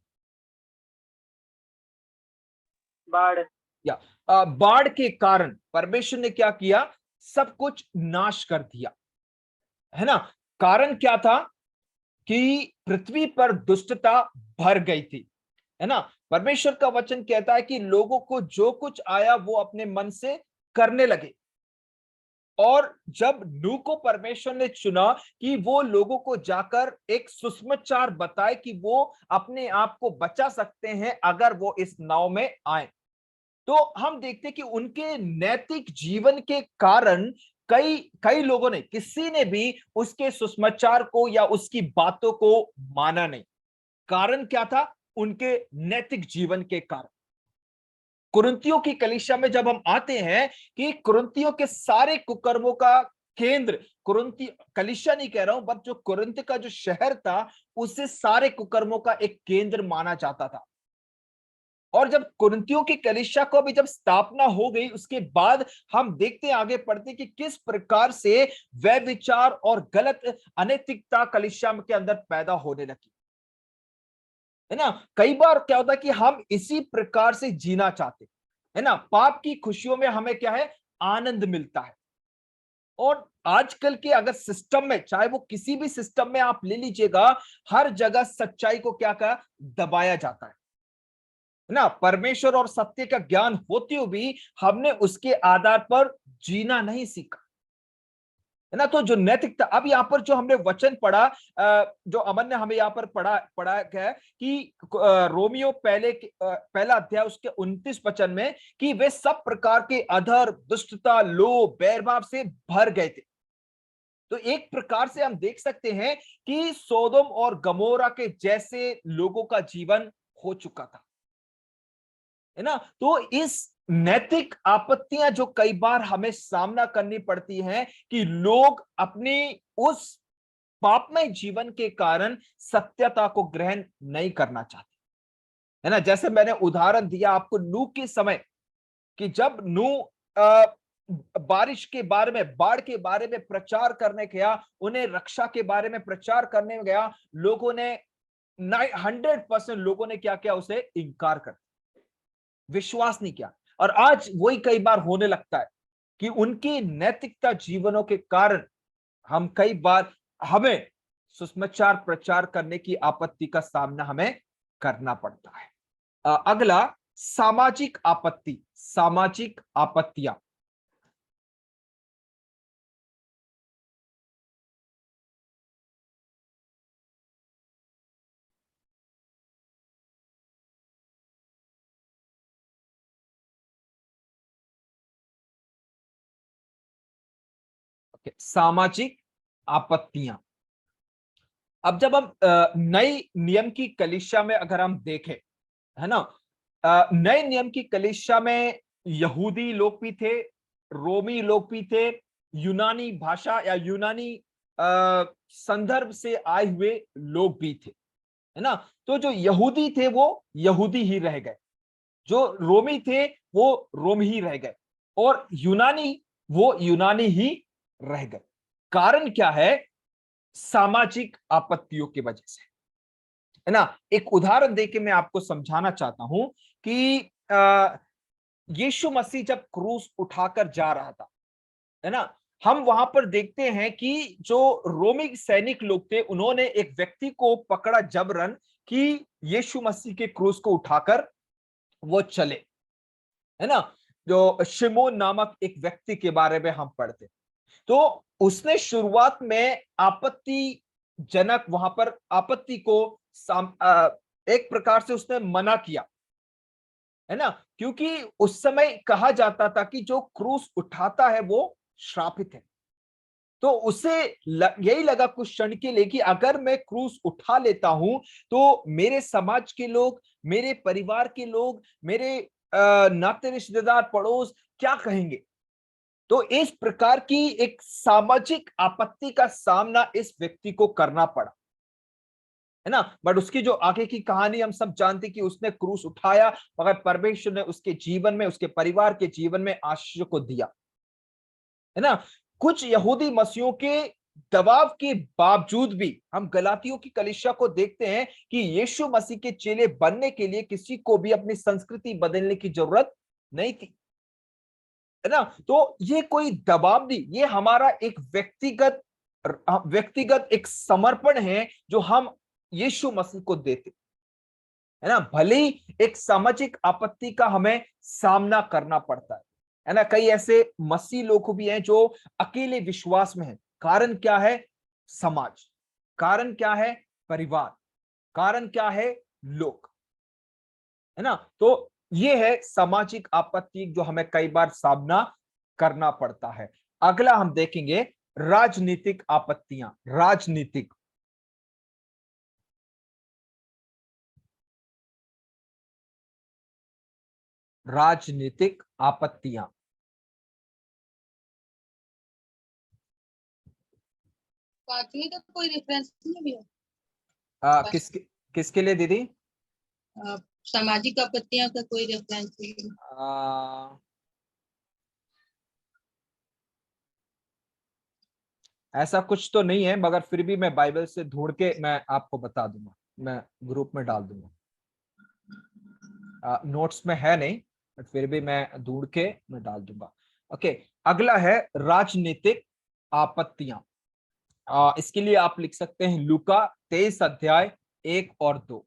बाढ़, या बाढ़ के कारण परमेश्वर ने क्या किया, सब कुछ नाश कर दिया, है ना। कारण क्या था कि पृथ्वी पर दुष्टता भर गई थी, है ना। परमेश्वर का वचन कहता है कि लोगों को जो कुछ आया वो अपने मन से करने लगे, और जब नूह को परमेश्वर ने चुना कि वो लोगों को जाकर एक सुसमाचार बताए कि वो अपने आप को बचा सकते हैं अगर वो इस नाव में आए, तो हम देखते हैं कि उनके नैतिक जीवन के कारण कई लोगों ने, किसी ने भी उसके सुसमाचार को या उसकी बातों को माना नहीं। कारण क्या था, उनके नैतिक जीवन के कारण। कुरिन्थियों की कलीसिया में जब हम आते हैं कि कुरिन्थियों के सारे कुकर्मों का केंद्र, कुरिन्थी कलीसिया नहीं कह रहा हूं, बट जो कुरिन्थ का जो शहर था उसे सारे कुकर्मों का एक केंद्र माना जाता था। और जब कुरिन्थियों की कलीसिया को अभी जब स्थापना हो गई, उसके बाद हम देखते हैं, आगे पढ़ते कि किस प्रकार से वह विचार और गलत अनैतिकता कलीसिया के अंदर पैदा होने लगी, है ना। कई बार क्या होता है कि हम इसी प्रकार से जीना चाहते है ना, पाप की खुशियों में हमें क्या है, आनंद मिलता है। और आजकल के अगर सिस्टम में, चाहे वो किसी भी सिस्टम में आप ले लीजिएगा, हर जगह सच्चाई को क्या कहा, दबाया जाता है ना। परमेश्वर और सत्य का ज्ञान होते हुए भी हमने उसके आधार पर जीना नहीं सीखा, है ना। तो जो नैतिकता, अब यहाँ पर जो हमने वचन पढ़ा, जो अमन ने हमें यहाँ पर पढ़ा है कि रोमियो पहला अध्याय उसके 29 वचन में कि वे सब प्रकार के अधर, दुष्टता, लोभ, बैरभाव से भर गए थे। तो एक प्रकार से हम देख सकते हैं कि सोदोम और गमोरा के जैसे लोगों का जीवन हो चुका था, है ना। तो इस नैतिक आपत्तियां जो कई बार हमें सामना करनी पड़ती हैं कि लोग अपनी उस पापमय जीवन के कारण सत्यता को ग्रहण नहीं करना चाहते, है ना। जैसे मैंने उदाहरण दिया आपको नूह के समय कि जब नूह बारिश के बारे में, बाढ़ के बारे में प्रचार करने गया, उन्हें रक्षा के बारे में प्रचार करने गया, लोगों ने 100% लोगों ने क्या किया, उसे इनकार कर, विश्वास नहीं किया। और आज वही कई बार होने लगता है कि उनकी नैतिकता जीवनों के कारण हम कई बार हमें सुसमाचार प्रचार करने की आपत्ति का सामना हमें करना पड़ता है। अगला, सामाजिक आपत्ति, सामाजिक आपत्तियां। सामाजिक आपत्तियां। अब जब हम नए नियम की कलीसिया में अगर हम देखें, है ना, नए नियम की कलीसिया में यहूदी लोग भी थे, रोमी लोग भी थे, यूनानी भाषा या यूनानी संदर्भ से आए हुए लोग भी थे, है ना। तो जो यहूदी थे वो यहूदी ही रह गए, जो रोमी थे वो रोम ही रह गए, और यूनानी वो यूनानी ही रह गए। कारण क्या है, सामाजिक आपत्तियों की वजह से, है ना। एक उदाहरण देके मैं आपको समझाना चाहता हूं कि यीशु मसीह जब क्रूस उठाकर जा रहा था, है ना, हम वहां पर देखते हैं कि जो रोमी सैनिक लोग थे उन्होंने एक व्यक्ति को पकड़ा जबरन कि यीशु मसीह के क्रूस को उठाकर वो चले, है ना। जो शिमोन नामक एक व्यक्ति के बारे में हम पढ़ते, तो उसने शुरुआत में आपत्तिजनक वहां पर आपत्ति को एक प्रकार से उसने मना किया, है ना, क्योंकि उस समय कहा जाता था कि जो क्रूस उठाता है वो श्रापित है। तो उसे यही लगा कुछ क्षण के लिए कि अगर मैं क्रूस उठा लेता हूं तो मेरे समाज के लोग, मेरे परिवार के लोग, मेरे नाते रिश्तेदार, पड़ोस क्या कहेंगे। तो इस प्रकार की एक सामाजिक आपत्ति का सामना इस व्यक्ति को करना पड़ा, है ना। बट उसकी जो आगे की कहानी हम सब जानते कि उसने क्रूस उठाया, मगर परमेश्वर ने उसके जीवन में, उसके परिवार के जीवन में आशीष को दिया, है ना। कुछ यहूदी मसीहों के दबाव के बावजूद भी हम गलातियों की कलीसिया को देखते हैं कि यीशु मसीह के चेले बनने के लिए किसी को भी अपनी संस्कृति बदलने की जरूरत नहीं थी, है ना। तो ये कोई दबाव नहीं, ये हमारा एक व्यक्तिगत एक समर्पण है जो हम यीशु मसीह को देते, है ना। भले ही एक सामाजिक आपत्ति का हमें सामना करना पड़ता है ना। कई ऐसे मसीह लोग भी हैं जो अकेले विश्वास में हैं। कारण क्या है, समाज। कारण क्या है, परिवार। कारण क्या है, लोग, है ना। तो ये है सामाजिक आपत्ति जो हमें कई बार सामना करना पड़ता है। अगला हम देखेंगे राजनीतिक आपत्तियां। राजनीतिक, राजनीतिक आपत्तियां। पांचवी का कोई रेफरेंस नहीं है। किसके लिए दीदी? सामाजिक आपत्तियां का कोई रेफरेंस नहीं। ऐसा कुछ तो नहीं है, मगर फिर भी मैं बाइबल से ढूंढ के मैं आपको बता दूंगा, मैं ग्रुप में डाल दूंगा। नोट्स में है नहीं, बट फिर भी मैं ढूंढ के मैं डाल दूंगा। ओके, अगला है राजनीतिक आपत्तियां। इसके लिए आप लिख सकते हैं लूका 23 अध्याय 1 और 2।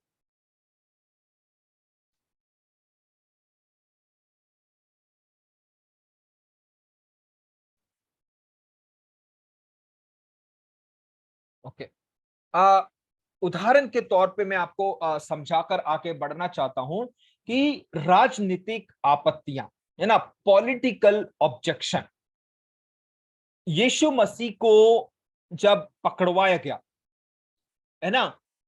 ओके, उदाहरण के तौर पे मैं आपको समझाकर आगे बढ़ना चाहता हूं कि राजनीतिक आपत्तियां, है ना, पॉलिटिकल ऑब्जेक्शन, यीशु मसीह को जब पकड़वाया गया, है ना,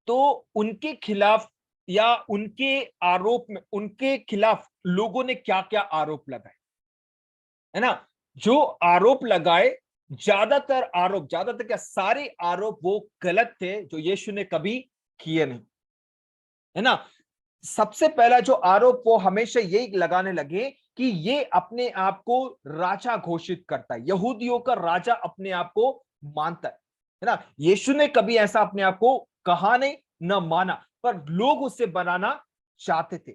तो उनके खिलाफ या उनके आरोप में, उनके खिलाफ लोगों ने क्या क्या आरोप लगाए, है ना, जो आरोप लगाए, ज्यादातर क्या, सारे आरोप वो गलत थे, जो यीशु ने कभी किए नहीं, है ना। सबसे पहला जो आरोप वो हमेशा यही लगाने लगे कि ये अपने आप को राजा घोषित करता है, यहूदियों का राजा अपने आप को मानता है ना। यीशु ने कभी ऐसा अपने आप को कहा नहीं, न माना, पर लोग उसे बनाना चाहते थे,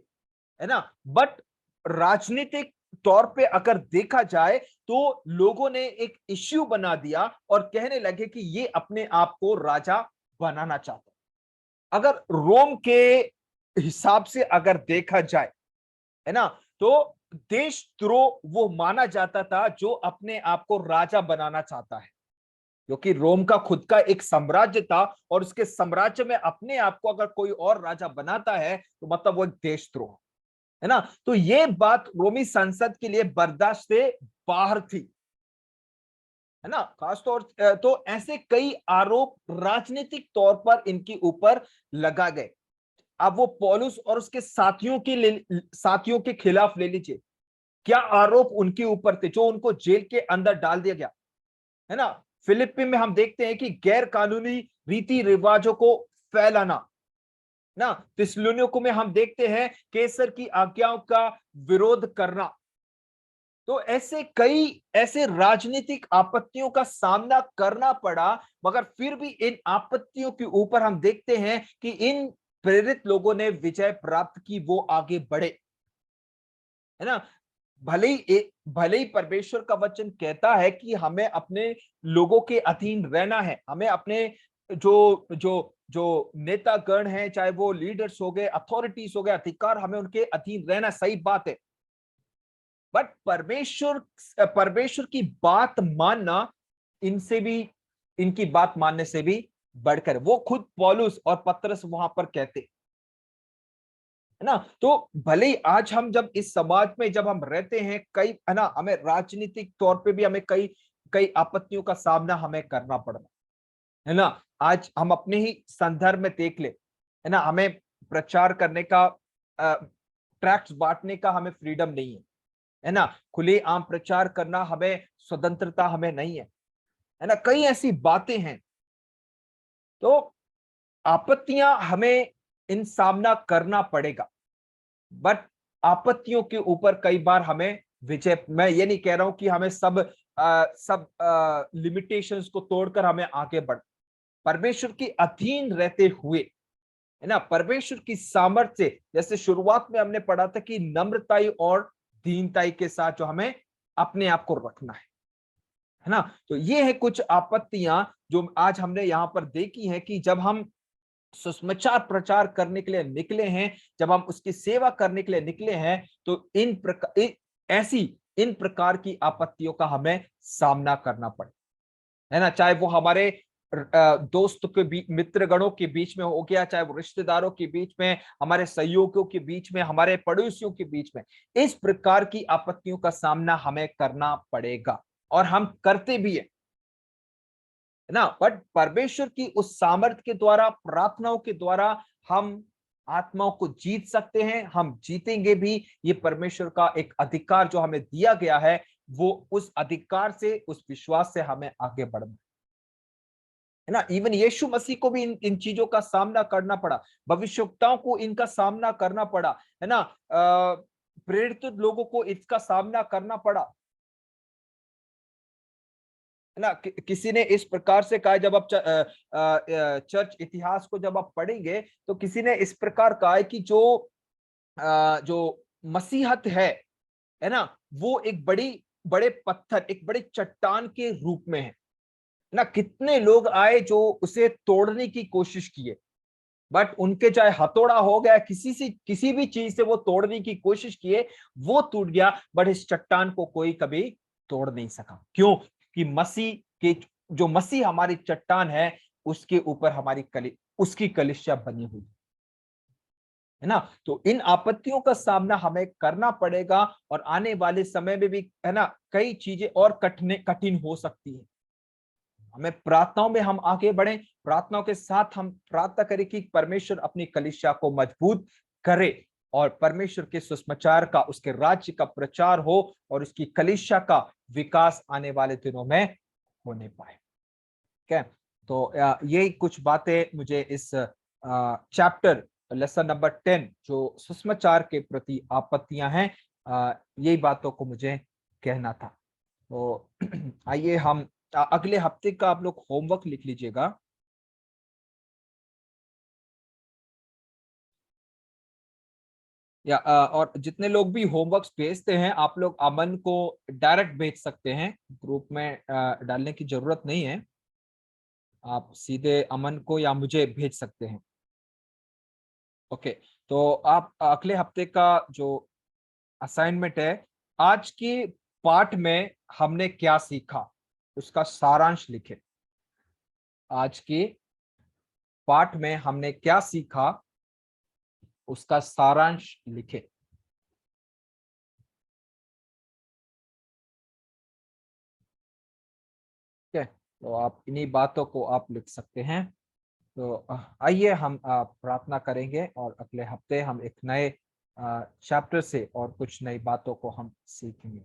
है ना। बट राजनीतिक तौर पे अगर देखा जाए तो लोगों ने एक इश्यू बना दिया और कहने लगे कि ये अपने आप को राजा बनाना चाहता है। अगर रोम के हिसाब से अगर देखा जाए, है ना, तो देशद्रोह वो माना जाता था जो अपने आप को राजा बनाना चाहता है, क्योंकि रोम का खुद का एक साम्राज्य था और उसके साम्राज्य में अपने आप को अगर कोई और राजा बनाता है तो मतलब वो एक देशद्रोह, है ना। तो ये बात रोमी संसद के लिए बर्दाश्त से बाहर थी, है ना। खासतौर तो ऐसे कई आरोप राजनीतिक तौर पर इनके ऊपर लगा गए। अब वो पौलुस और उसके साथियों के खिलाफ ले लीजिए, क्या आरोप उनके ऊपर थे जो उनको जेल के अंदर डाल दिया गया, है ना। फिलिप्पी में हम देखते हैं कि गैर कानूनी रीति रिवाजों को फैलाना ना। थिस्सलुनीके में हम देखते हैं कैसर की आज्ञाओं का विरोध करना। तो ऐसे राजनीतिक आपत्तियों का सामना करना पड़ा, मगर फिर भी इन आपत्तियों के ऊपर हम देखते हैं कि इन प्रेरित लोगों ने विजय प्राप्त की, वो आगे बढ़े, है ना। भले ही परमेश्वर का वचन कहता है कि हमें अपने लोगों के अधीन रहना है, हमें अपने जो जो जो नेतागण हैं, चाहे वो लीडर्स हो गए, अथॉरिटीज हो गए, अधिकार, हमें उनके अधीन रहना, सही बात है। बट परमेश्वर की बात मानना इनसे भी, इनकी बात मानने से भी बढ़कर, वो खुद पौलुस और पतरस वहां पर कहते, है ना। तो भले ही आज हम जब इस समाज में जब हम रहते हैं, कई, है ना, हमें राजनीतिक तौर पे भी हमें कई कई आपत्तियों का सामना हमें करना पड़ रहा है ना। आज हम अपने ही संदर्भ में देख ले, है ना, हमें प्रचार करने का, ट्रैक्ट्स बांटने का हमें फ्रीडम नहीं है ना। खुले आम प्रचार करना हमें स्वतंत्रता हमें नहीं है ना। कई ऐसी बातें हैं, तो आपत्तियां हमें इन सामना करना पड़ेगा, बट आपत्तियों के ऊपर कई बार हमें विजय, मैं ये नहीं कह रहा हूं कि हमें सब लिमिटेशंस को तोड़कर हमें आगे बढ़, परमेश्वर के अधीन रहते हुए, है ना, परमेश्वर की सामर्थ्य से, जैसे शुरुआत में हमने पढ़ा था कि नम्रताई और दीनताई के साथ जो हमें अपने आप को रखना है ना। तो ये है कुछ आपत्तियां जो आज हमने यहाँ पर देखी है कि जब हम सुसमाचार प्रचार करने के लिए निकले हैं, जब हम उसकी सेवा करने के लिए निकले हैं, तो इन प्रकार की आपत्तियों का हमें सामना करना पड़े, है ना। चाहे वो हमारे दोस्तों के बीच, मित्रगणों के बीच में हो गया, चाहे वो रिश्तेदारों के बीच में, हमारे सहयोगियों के बीच में, हमारे पड़ोसियों के बीच में, इस प्रकार की आपत्तियों का सामना हमें करना पड़ेगा और हम करते भी है ना। बट परमेश्वर की उस सामर्थ्य के द्वारा, प्रार्थनाओं के द्वारा हम आत्माओं को जीत सकते हैं, हम जीतेंगे भी। ये परमेश्वर का एक अधिकार जो हमें दिया गया है, वो उस अधिकार से, उस विश्वास से हमें आगे बढ़ना है ना। इवन यीशु मसीह को भी इन चीजों का सामना करना पड़ा, भविष्यवक्ताओं को इनका सामना करना पड़ा, है ना। प्रेरित लोगों को इसका सामना करना पड़ा, है ना। किसी ने इस प्रकार से कहा, जब आप चर्च इतिहास को जब आप पढ़ेंगे तो किसी ने इस प्रकार कहा है कि जो मसीहत है ना, वो एक बड़े पत्थर, एक बड़े चट्टान के रूप में है ना। कितने लोग आए जो उसे तोड़ने की कोशिश किए, बट उनके चाहे हथौड़ा हो गया, किसी भी चीज से वो तोड़ने की कोशिश किए, वो टूट गया, बट इस चट्टान को कोई कभी तोड़ नहीं सका। क्यों? कि जो मसीह हमारी चट्टान है, उसके ऊपर उसकी कलीसिया बनी हुई है ना। तो इन आपत्तियों का सामना हमें करना पड़ेगा, और आने वाले समय में भी, है ना, कई चीजें और कठिन हो सकती है। हमें प्रार्थनाओं में हम आगे बढ़े, प्रार्थनाओं के साथ हम प्रार्थना करें कि परमेश्वर अपनी कलीसिया को मजबूत करे, और परमेश्वर के सुसमाचार का, उसके राज्य का प्रचार हो, और उसकी कलीसिया का विकास आने वाले दिनों में होने पाए। ठीक है, तो यही कुछ बातें मुझे इस चैप्टर लेसन नंबर 10 जो सुसमाचार के प्रति आपत्तियां हैं, यही बातों को मुझे कहना था। तो आइए हम अगले हफ्ते का आप लोग होमवर्क लिख लीजिएगा। और जितने लोग भी होमवर्क भेजते हैं, आप लोग अमन को डायरेक्ट भेज सकते हैं, ग्रुप में डालने की जरूरत नहीं है। आप सीधे अमन को या मुझे भेज सकते हैं। ओके, तो आप अगले हफ्ते का जो असाइनमेंट है, आज की पाठ में हमने क्या सीखा, उसका सारांश लिखें। आज के पाठ में हमने क्या सीखा, उसका सारांश लिखें। ठीक है, तो आप इन्हीं बातों को आप लिख सकते हैं। तो आइए हम प्रार्थना करेंगे, और अगले हफ्ते हम एक नए चैप्टर से और कुछ नई बातों को हम सीखेंगे।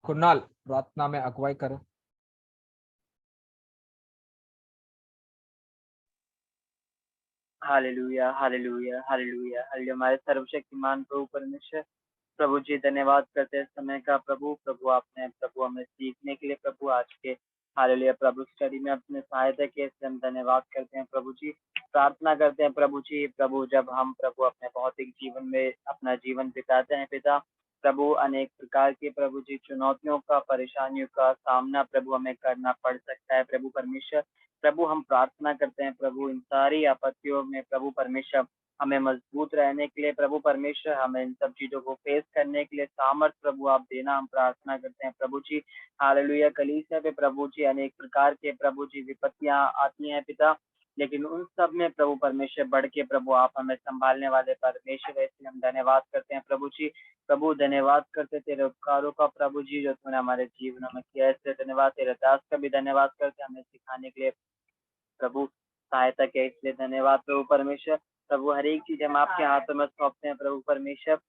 कुणाल प्रार्थना में अगुवाई करो। Hallelujah, hallelujah, hallelujah, hallelujah. हमारे सर्वशक्तिमान प्रभु परमेश्वर, प्रभु जी धन्यवाद करते हैं समय का प्रभु आपने प्रभु हमें सीखने के लिए प्रभु आज के हालेलुया प्रभु स्टडी में अपने सहायता के लिए हम धन्यवाद करते हैं प्रभु जी। प्रार्थना करते हैं प्रभु जी, प्रभु जब हम प्रभु अपने भौतिक जीवन में अपना जीवन बिताते हैं पिता प्रभु, अनेक प्रकार के प्रभु जी चुनौतियों का, परेशानियों का सामना प्रभु हमें करना पड़ सकता है प्रभु परमेश्वर। प्रभु हम प्रार्थना करते हैं प्रभु इन सारी आपत्तियों में प्रभु परमेश्वर हमें मजबूत रहने के लिए प्रभु परमेश्वर, हमें इन सब चीजों को फेस करने के लिए सामर्थ प्रभु आप देना, हम प्रार्थना करते हैं प्रभु जी। हालेलुया। कलीसिया पे प्रभु जी अनेक प्रकार के प्रभु जी विपत्तियां आती हैं पिता, लेकिन उन सब में प्रभु परमेश्वर बढ़ के प्रभु आप हमें संभालने वाले परमेश्वर, ऐसे हम धन्यवाद करते हैं प्रभु जी। प्रभु धन्यवाद करते तेरे उपकारों का प्रभु जी जो तूने हमारे जीवन में किया, ऐसे धन्यवाद। तेरे दास का भी धन्यवाद करते हमें सिखाने के लिए प्रभु सहायता के, इसलिए धन्यवाद प्रभु परमेश्वर। प्रभु हर एक चीज हम आपके हाथों में सौंपते हैं प्रभु परमेश्वर।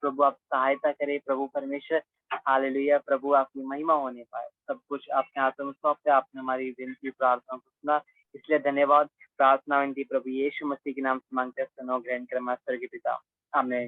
प्रभु आप सहायता करें प्रभु परमेश्वर। हालेलुया। प्रभु आपकी महिमा होने पाए, सब कुछ आपके हाथों में सौंपते। आपने हमारी विनती प्रार्थना को सुना, इसलिए धन्यवाद। प्रार्थना विनती प्रभु यीशु मसीह के नाम से मांगते हैं, सुनो ग्रहण कर मास्टर के पिता, आमीन।